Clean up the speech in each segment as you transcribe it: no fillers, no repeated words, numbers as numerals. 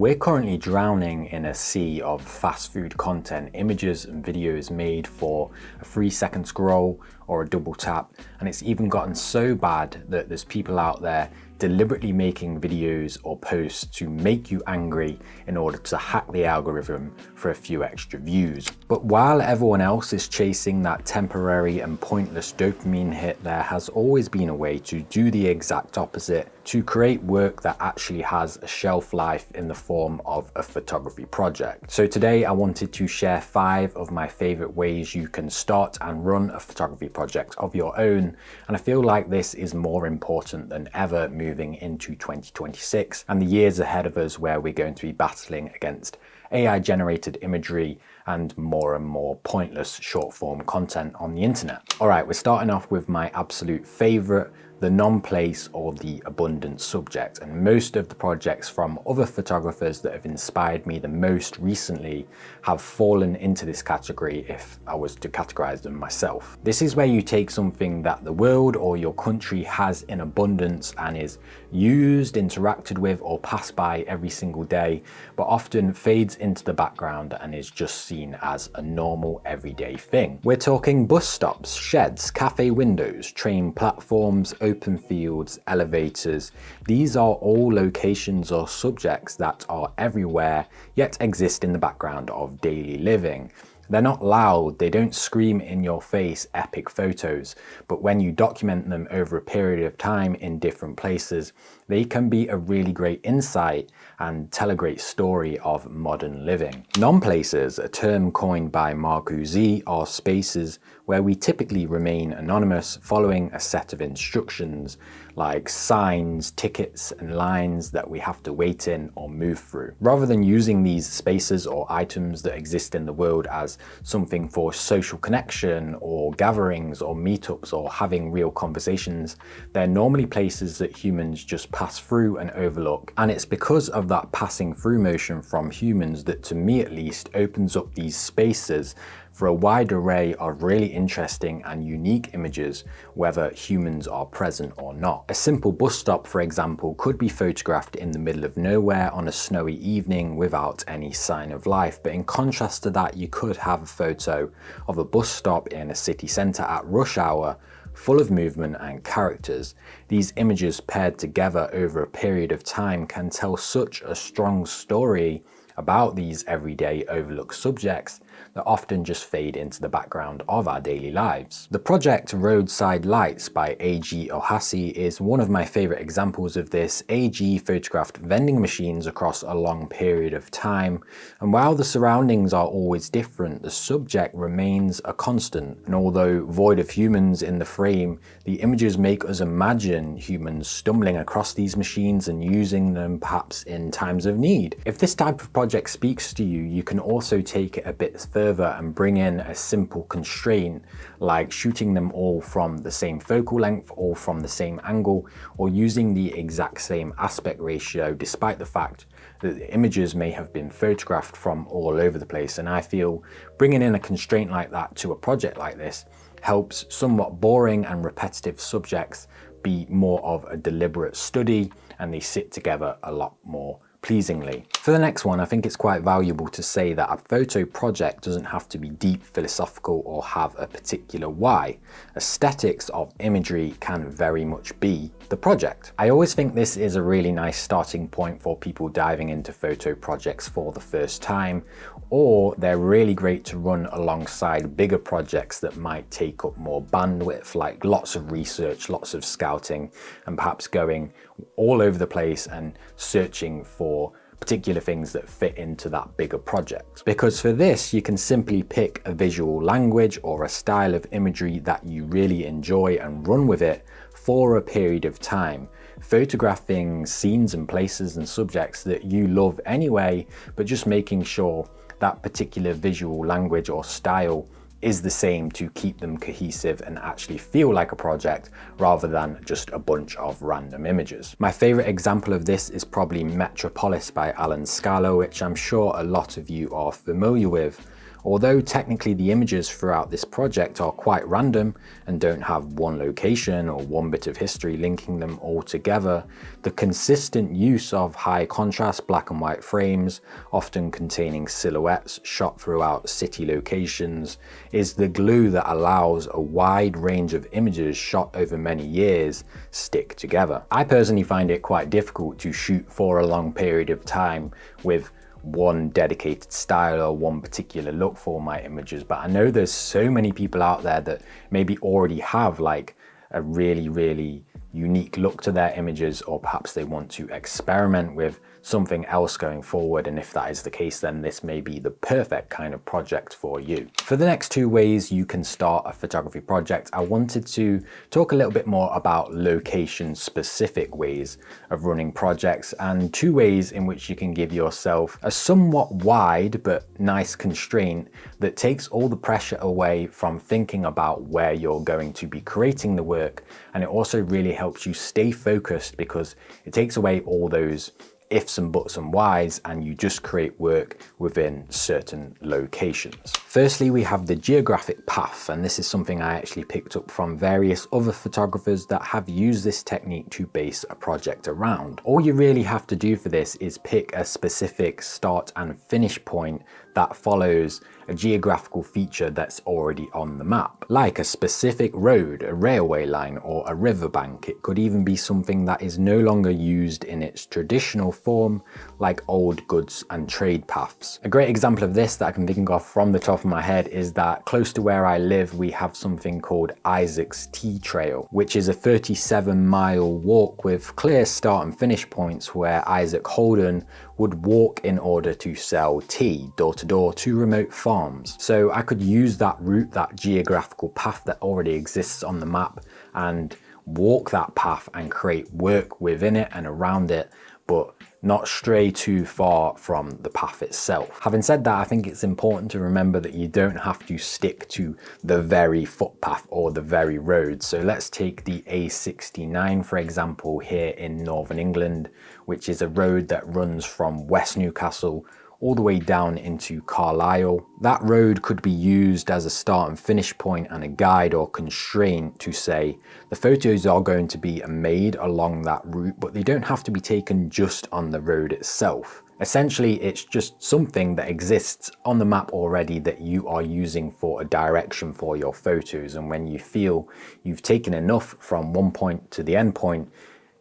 We're currently drowning in a sea of fast food content, images and videos made for a 3-second scroll or a double tap, and it's even gotten so bad that there's people out there deliberately making videos or posts to make you angry in order to hack the algorithm for a few extra views. But while everyone else is chasing that temporary and pointless dopamine hit, there has always been a way to do the exact opposite, to create work that actually has a shelf life in the form of a photography project. So today I wanted to share 5 of my favorite ways you can start and run a photography project of your own, and I feel like this is more important than ever moving into 2026 and the years ahead of us, where we're going to be battling against AI generated imagery and more pointless short form content on the internet. All right, we're starting off with my absolute favorite, the non-place or the abundant subject. And most of the projects from other photographers that have inspired me the most recently have fallen into this category if I was to categorize them myself. This is where you take something that the world or your country has in abundance and is used, interacted with, or passed by every single day, but often fades into the background and is just seen as a normal everyday thing. We're talking bus stops, sheds, cafe windows, train platforms, open fields, elevators. These are all locations or subjects that are everywhere, yet exist in the background of daily living. They're not loud, they don't scream in your face epic photos, but when you document them over a period of time in different places, they can be a really great insight and tell a great story of modern living. Non-places, a term coined by Marcuse, are spaces where we typically remain anonymous following a set of instructions like signs, tickets, and lines that we have to wait in or move through. Rather than using these spaces or items that exist in the world as something for social connection or gatherings or meetups or having real conversations, they're normally places that humans just pass through and overlook. And it's because of that passing through motion from humans that, to me at least, opens up these spaces for a wide array of really interesting and unique images, whether humans are present or not. A simple bus stop, for example, could be photographed in the middle of nowhere on a snowy evening without any sign of life. But in contrast to that, you could have a photo of a bus stop in a city centre at rush hour, full of movement and characters. These images paired together over a period of time can tell such a strong story about these everyday overlooked subjects that often just fade into the background of our daily lives. The project Roadside Lights by A.G. Ohasi is one of my favorite examples of this. A.G. photographed vending machines across a long period of time, and while the surroundings are always different, the subject remains a constant. And although void of humans in the frame, the images make us imagine humans stumbling across these machines and using them perhaps in times of need. If this type of project speaks to you, you can also take it a bit further and bring in a simple constraint like shooting them all from the same focal length or from the same angle, or using the exact same aspect ratio despite the fact that the images may have been photographed from all over the place. And I feel bringing in a constraint like that to a project like this helps somewhat boring and repetitive subjects be more of a deliberate study, and they sit together a lot more pleasingly. For the next one, I think it's quite valuable to say that a photo project doesn't have to be deep philosophical or have a particular why. Aesthetics of imagery can very much be the project. I always think this is a really nice starting point for people diving into photo projects for the first time, or they're really great to run alongside bigger projects that might take up more bandwidth, like lots of research, lots of scouting, and perhaps going all over the place and searching for particular things that fit into that bigger project. Because for this, you can simply pick a visual language or a style of imagery that you really enjoy and run with it for a period of time, photographing scenes and places and subjects that you love anyway, but just making sure that particular visual language or style is the same to keep them cohesive and actually feel like a project rather than just a bunch of random images. My favorite example of this is probably Metropolis by Alan Scalo, which I'm sure a lot of you are familiar with. Although technically the images throughout this project are quite random and don't have one location or one bit of history linking them all together, the consistent use of high contrast black and white frames, often containing silhouettes shot throughout city locations, is the glue that allows a wide range of images shot over many years stick together. I personally find it quite difficult to shoot for a long period of time with one dedicated style or one particular look for my images, but I know there's so many people out there that maybe already have like a really unique look to their images, or perhaps they want to experiment with something else going forward, and if that is the case, then this may be the perfect kind of project for you. For the next 2 ways you can start a photography project, I wanted to talk a little bit more about location specific ways of running projects, and 2 ways in which you can give yourself a somewhat wide but nice constraint that takes all the pressure away from thinking about where you're going to be creating the work, and it also really helps you stay focused because it takes away all those ifs and buts and whys, and you just create work within certain locations. Firstly, we have the geographic path, and this is something I actually picked up from various other photographers that have used this technique to base a project around. All you really have to do for this is pick a specific start and finish point that follows a geographical feature that's already on the map, like a specific road, a railway line, or a riverbank. It could even be something that is no longer used in its traditional form, like old goods and trade paths. A great example of this that I can think of from the top of my head is that close to where I live, we have something called Isaac's Tea Trail, which is a 37-mile walk with clear start and finish points where Isaac Holden would walk in order to sell tea door to door to remote farms. So I could use that route, that geographical path that already exists on the map, and walk that path and create work within it and around it, but not stray too far from the path itself. Having said that, I think it's important to remember that you don't have to stick to the very footpath or the very road. So let's take the A69 for example here in Northern England, which is a road that runs from West Newcastle all the way down into Carlisle. That road could be used as a start and finish point and a guide or constraint to say the photos are going to be made along that route, but they don't have to be taken just on the road itself. Essentially, it's just something that exists on the map already that you are using for a direction for your photos, and when you feel you've taken enough from one point to the end point,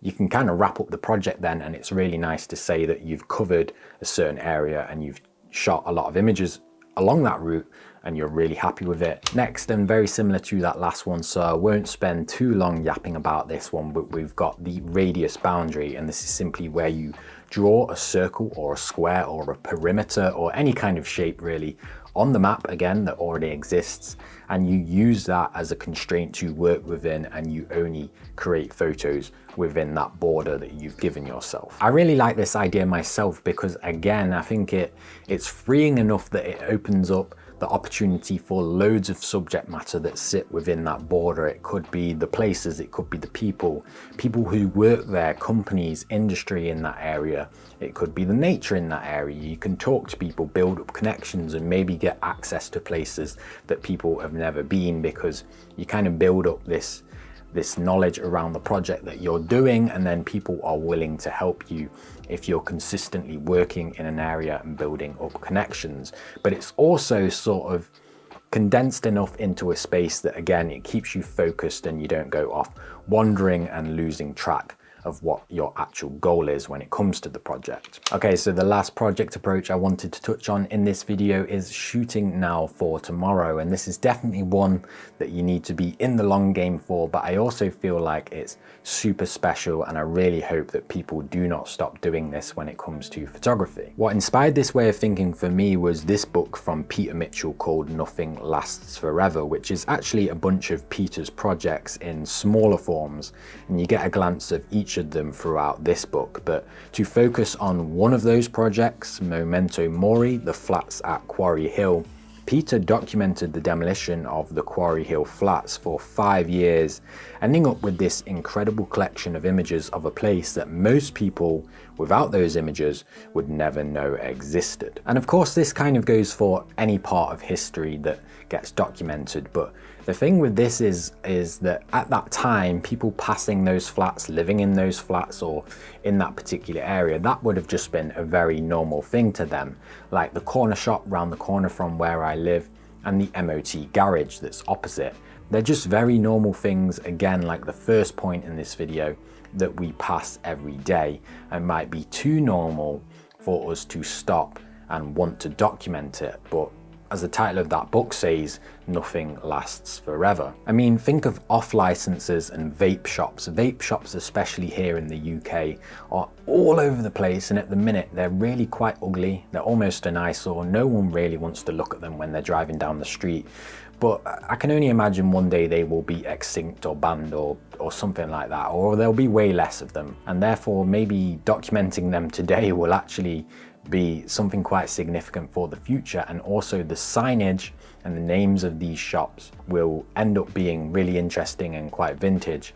you can kind of wrap up the project then, and it's really nice to say that you've covered a certain area and you've shot a lot of images along that route and you're really happy with it. Next, and very similar to that last one, so I won't spend too long yapping about this one, but we've got the radius boundary, and this is simply where you draw a circle or a square or a perimeter or any kind of shape really on the map, again, that already exists, and you use that as a constraint to work within, and you only create photos within that border that you've given yourself. I really like this idea myself because, again, I think it's freeing enough that it opens up the opportunity for loads of subject matter that sit within that border. It could be the places, it could be the people who work there, companies, industry in that area. It could be the nature in that area. You can talk to people, build up connections, and maybe get access to places that people have never been, because you kind of build up this knowledge around the project that you're doing, and then people are willing to help you if you're consistently working in an area and building up connections. But it's also sort of condensed enough into a space that, again, it keeps you focused and you don't go off wandering and losing track of what your actual goal is when it comes to the project. Okay, so the last project approach I wanted to touch on in this video is shooting now for tomorrow, and this is definitely one that you need to be in the long game for, but I also feel like it's super special, and I really hope that people do not stop doing this when it comes to photography. What inspired this way of thinking for me was this book from Peter Mitchell called Nothing Lasts Forever, which is actually a bunch of Peter's projects in smaller forms, and you get a glance of each of them throughout this book. But to focus on one of those projects, Memento Mori, the flats at Quarry Hill, Peter documented the demolition of the Quarry Hill flats for 5 years, ending up with this incredible collection of images of a place that most people without those images would never know existed. And of course, this kind of goes for any part of history that gets documented, but the thing with this is that at that time, people passing those flats, living in those flats or in that particular area, that would have just been a very normal thing to them. Like the corner shop round the corner from where I live and the MOT garage that's opposite. They're just very normal things, again, like the first point in this video, that we pass every day and might be too normal for us to stop and want to document it. But as the title of that book says, nothing lasts forever. I mean, think of off licenses and vape shops. Vape shops, especially here in the UK, are all over the place, and at the minute they're really quite ugly. They're almost an eyesore. No one really wants to look at them when they're driving down the street. But I can only imagine one day they will be extinct or banned or something like that, or there'll be way less of them. And therefore, maybe documenting them today will actually be something quite significant for the future, and also the signage and the names of these shops will end up being really interesting and quite vintage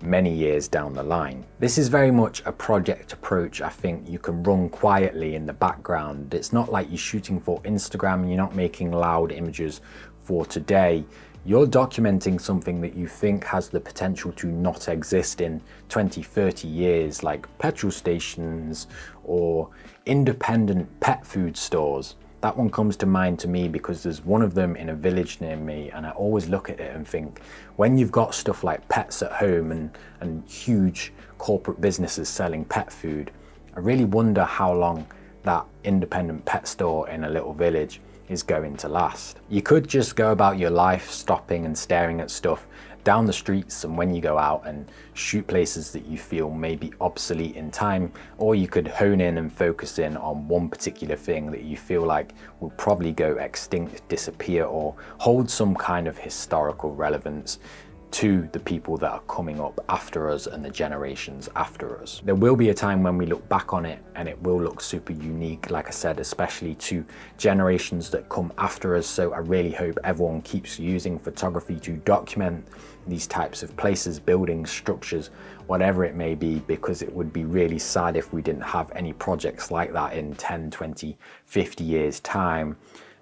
many years down the line. This is very much a project approach. I think you can run quietly in the background. It's not like you're shooting for Instagram, you're not making loud images for today. You're documenting something that you think has the potential to not exist in 20, 30 years, like petrol stations or independent pet food stores. That one comes to mind to me because there's one of them in a village near me, and I always look at it and think, when you've got stuff like pets at home and huge corporate businesses selling pet food, I really wonder how long that independent pet store in a little village is going to last. You could just go about your life stopping and staring at stuff down the streets and when you go out and shoot places that you feel may be obsolete in time, or you could hone in and focus in on one particular thing that you feel like will probably go extinct, disappear, or hold some kind of historical relevance to the people that are coming up after us and the generations after us. There will be a time when we look back on it and it will look super unique, like I said, especially to generations that come after us. So I really hope everyone keeps using photography to document these types of places, buildings, structures, whatever it may be, because it would be really sad if we didn't have any projects like that in 10, 20, 50 years time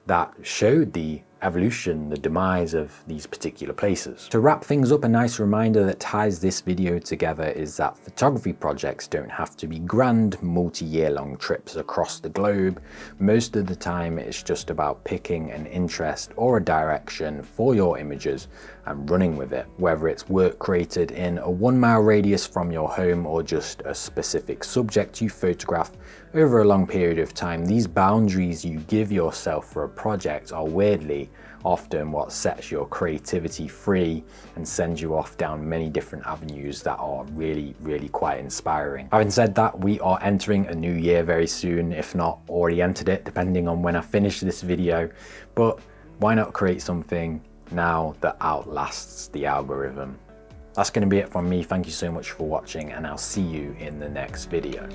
that showed the evolution, the demise of these particular places. To wrap things up, a nice reminder that ties this video together is that photography projects don't have to be grand, multi-year long trips across the globe. Most of the time, it's just about picking an interest or a direction for your images and running with it. Whether it's work created in a 1 mile radius from your home or just a specific subject you photograph over a long period of time, these boundaries you give yourself for a project are weirdly often what sets your creativity free and sends you off down many different avenues that are really, really quite inspiring. Having said that, we are entering a new year very soon, if not already entered it, depending on when I finish this video. But why not create something now that outlasts the algorithm? That's going to be it from me. Thank you so much for watching, and I'll see you in the next video.